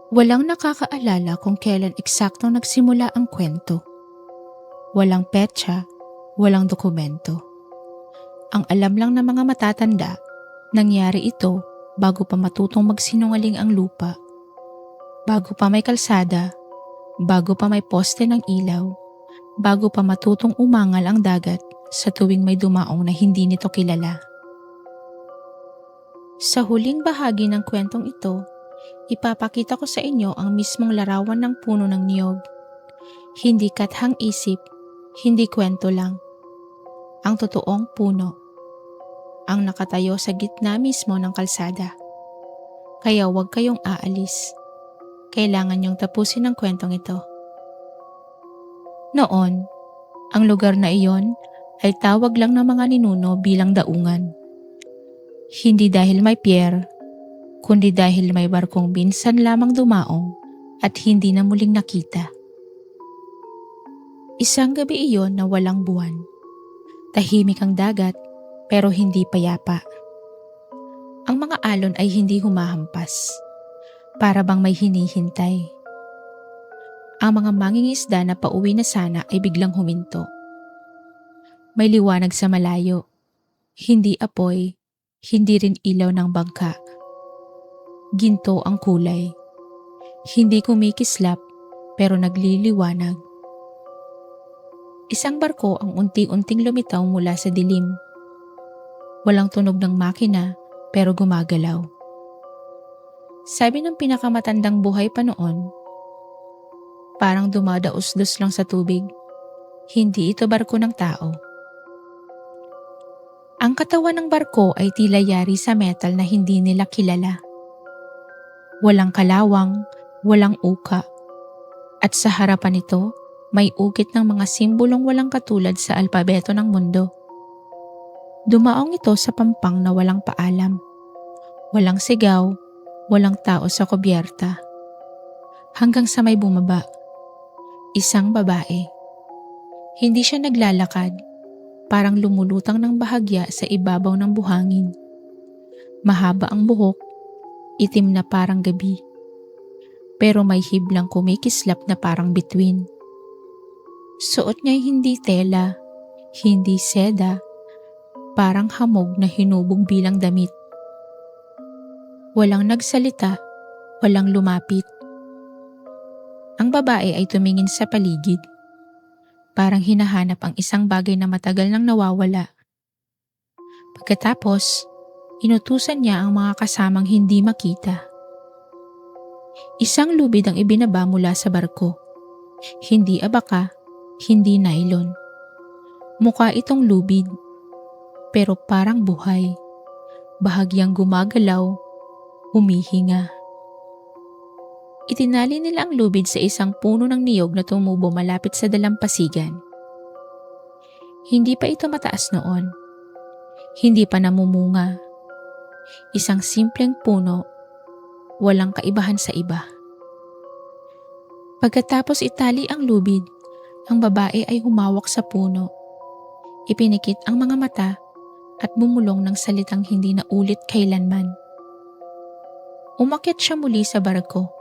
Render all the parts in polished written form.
Walang nakakaalala kung kailan eksaktong nagsimula ang kwento. Walang petsa, walang dokumento. Ang alam lang ng mga matatanda, nangyari ito bago pa matutong magsinungaling ang lupa, bago pa may kalsada, bago pa may poste ng ilaw, bago pa matutong umangal ang dagat sa tuwing may dumaong na hindi nito kilala. Sa huling bahagi ng kwentong ito, ipapakita ko sa inyo ang mismong larawan ng puno ng niyog. Hindi kathang isip, hindi kwento lang. Ang totoong puno. Ang nakatayo sa gitna mismo ng kalsada. Kaya huwag kayong aalis. Kailangan niyong tapusin ang kwentong ito. Noon, ang lugar na iyon ay tawag lang ng mga ninuno bilang daungan. Hindi dahil may pier, kundi dahil may barkong minsan lamang dumaong at hindi na muling nakita. Isang gabi iyon na walang buwan. Tahimik ang dagat pero hindi payapa. Ang mga alon ay hindi humahampas. Para bang may hinihintay. Ang mga mangingisda na pauwi na sana ay biglang huminto. May liwanag sa malayo. Hindi apoy, hindi rin ilaw ng bangka. Ginto ang kulay. Hindi kumikislap pero nagliliwanag. Isang barko ang unti-unting lumitaw mula sa dilim. Walang tunog ng makina pero gumagalaw. Sabi ng pinakamatandang buhay pa noon, parang dumadaos-dos lang sa tubig. Hindi ito barko ng tao. Ang katawan ng barko ay tila yari sa metal na hindi nila kilala. Walang kalawang, walang uka. At sa harapan nito, may ukit ng mga simbolong walang katulad sa alpabeto ng mundo. Dumaong ito sa pampang na walang paalam. Walang sigaw, walang tao sa kubyerta. Hanggang sa may bumaba. Isang babae. Hindi siya naglalakad, parang lumulutang ng bahagya sa ibabaw ng buhangin. Mahaba ang buhok, itim na parang gabi. Pero may hiblang kumikislap na parang bituin. Suot niya'y hindi tela, hindi seda, parang hamog na hinubog bilang damit. Walang nagsalita, walang lumapit. Ang babae ay tumingin sa paligid. Parang hinahanap ang isang bagay na matagal nang nawawala. Pagkatapos, inutusan niya ang mga kasamang hindi makita. Isang lubid ang ibinaba mula sa barko. Hindi abaka, hindi nylon. Mukha itong lubid, pero parang buhay. Bahagyang gumagalaw, humihinga. Itinali nila ang lubid sa isang puno ng niyog na tumubo malapit sa dalampasigan. Hindi pa ito mataas noon. Hindi pa namumunga. Isang simpleng puno, walang kaibahan sa iba. Pagkatapos itali ang lubid, ang babae ay humawak sa puno. Ipinikit ang mga mata at bumulong ng salitang hindi na ulit kailanman. Umakyat siya muli sa barko.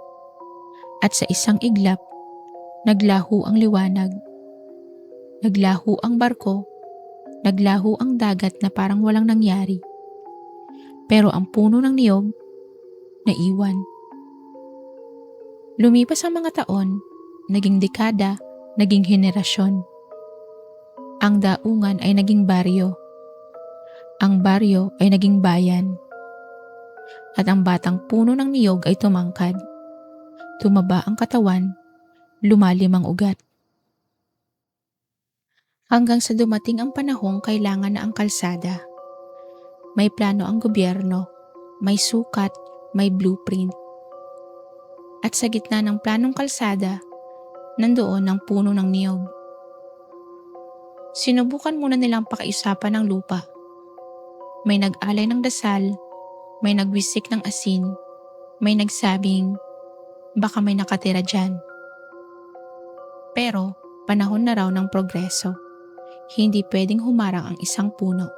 At sa isang iglap, naglaho ang liwanag. Naglaho ang barko, naglaho ang dagat na parang walang nangyari. Pero ang puno ng niyog, naiwan. Lumipas ang mga taon, naging dekada, naging henerasyon. Ang daungan ay naging baryo. Ang baryo ay naging bayan. At ang batang puno ng niyog ay tumangkad. Tumaba ang katawan, lumalim ang ugat. Hanggang sa dumating ang panahong kailangan na ang kalsada. May plano ang gobyerno, may sukat, may blueprint. At sa gitna ng planong kalsada, nandoon ang puno ng niyog. Sinubukan muna nilang pakiusapan ng lupa. May nag-alay ng dasal, may nagwisik ng asin, may nagsabing, baka may nakatira dyan. Pero panahon na raw ng progreso. Hindi pwedeng humarang ang isang puno.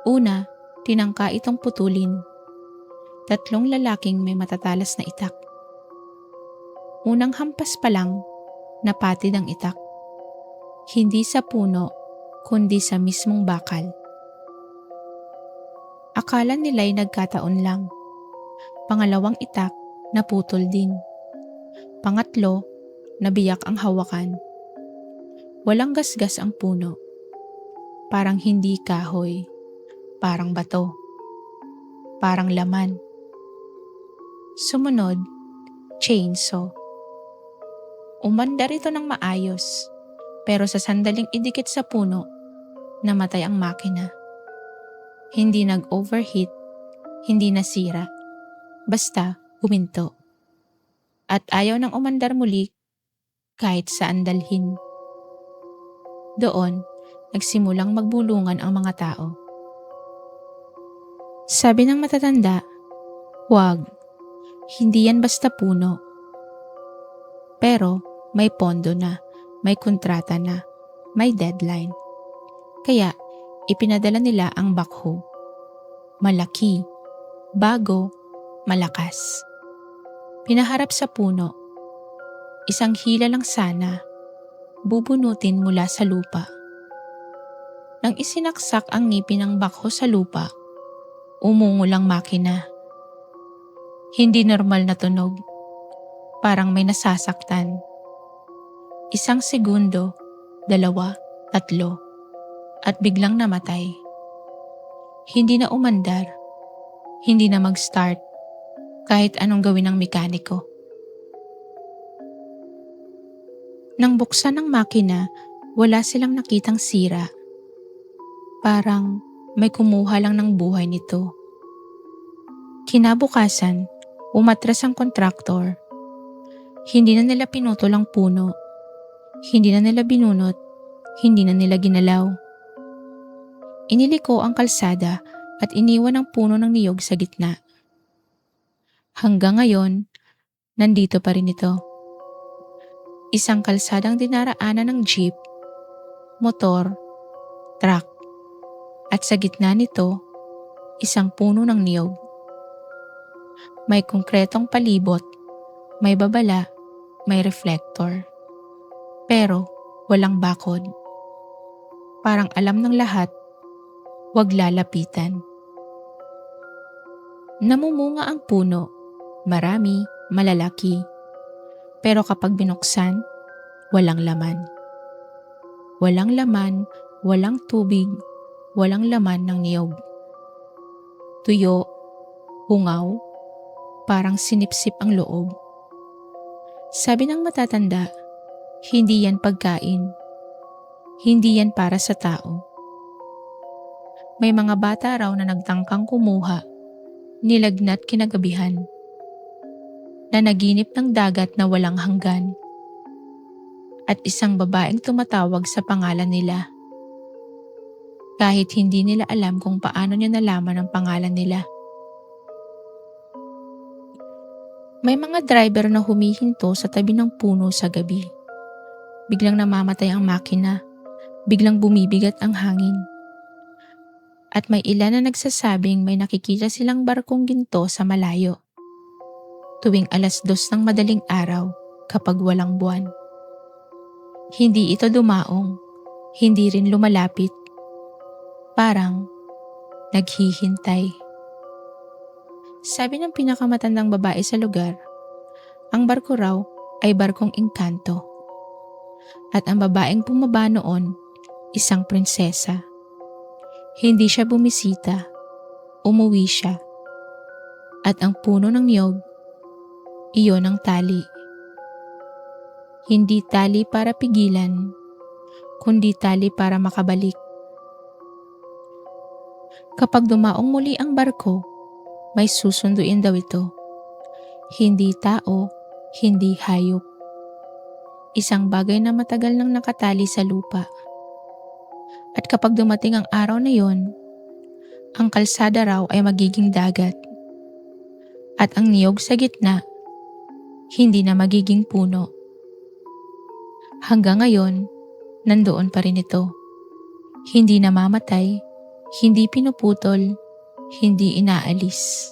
Una, tinangka itong putulin. 3 lalaking may matatalas na itak. Unang hampas pa lang, napatid ang itak. Hindi sa puno, kundi sa mismong bakal. Akala nila'y nagkataon lang. Pangalawang itak, naputol din. Pangatlo, nabiyak ang hawakan. Walang gasgas ang puno. Parang hindi kahoy. Parang bato. Parang laman. Sumunod, chainsaw. Umandar ito ng maayos, pero sa sandaling idikit sa puno, namatay ang makina. Hindi nag-overheat, hindi nasira. Basta huminto. At ayaw nang umandar muli kahit saan dalhin. Doon, nagsimulang magbulungan ang mga tao. Sabi ng matatanda, "Wag, hindi yan basta puno." Pero may pondo na, may kontrata na, may deadline. Kaya ipinadala nila ang backhoe. Malaki, bago, malakas. Pinaharap sa puno. Isang hila lang sana, bubunutin mula sa lupa. Nang isinaksak ang ngipin ng backhoe sa lupa, umungol ang makina. Hindi normal na tunog. Parang may nasasaktan. 1 segundo, 2, 3, at biglang namatay. Hindi na umandar, hindi na mag-start, kahit anong gawin ng mekaniko. Nang buksan ng makina, wala silang nakitang sira. Parang may kumuha lang ng buhay nito. Kinabukasan, umatras ang kontraktor. Hindi na nila pinutol ang puno. Hindi na nila binunot. Hindi na nila ginalaw. Iniliko ang kalsada at iniwan ang puno ng niyog sa gitna. Hanggang ngayon, nandito pa rin ito. Isang kalsadang dinaraanan ng jeep, motor, truck. At sa gitna nito, isang puno ng niyog. May konkretong palibot, may babala, may reflector. Pero walang bakod. Parang alam ng lahat, wag lalapitan. Namumunga ang puno, marami, malalaki. Pero kapag binuksan, walang laman. Walang laman, walang tubig, walang laman ng niyog. Tuyo, hungaw, parang sinipsip ang loob. Sabi ng matatanda, hindi yan pagkain. Hindi yan para sa tao. May mga bata raw na nagtangkang kumuha, nilagnat kinagabihan. Nanaginip ng dagat na walang hanggan. At isang babaeng tumatawag sa pangalan nila. Kahit hindi nila alam kung paano niya nalaman ang pangalan nila. May mga driver na humihinto sa tabi ng puno sa gabi. Biglang namamatay ang makina. Biglang bumibigat ang hangin. At may ilan na nagsasabing may nakikita silang barkong ginto sa malayo. Tuwing 2:00 ng madaling araw kapag walang buwan. Hindi ito dumaong, hindi rin lumalapit. Parang naghihintay. Sabi ng pinakamatandang babae sa lugar, ang barko raw ay barkong engkanto. At ang babaeng bumaba noon, isang prinsesa. Hindi siya bumisita, umuwi siya. At ang puno ng niyog, iyon ang tali. Hindi tali para pigilan, kundi tali para makabalik. Kapag dumaong muli ang barko, may susunduin daw ito. Hindi tao, hindi hayop. Isang bagay na matagal nang nakatali sa lupa. At kapag dumating ang araw na yon, ang kalsada raw ay magiging dagat. At ang niyog sa gitna, hindi na magiging puno. Hanggang ngayon, nandoon pa rin ito. Hindi namamatay, hindi pinuputol, hindi inaalis.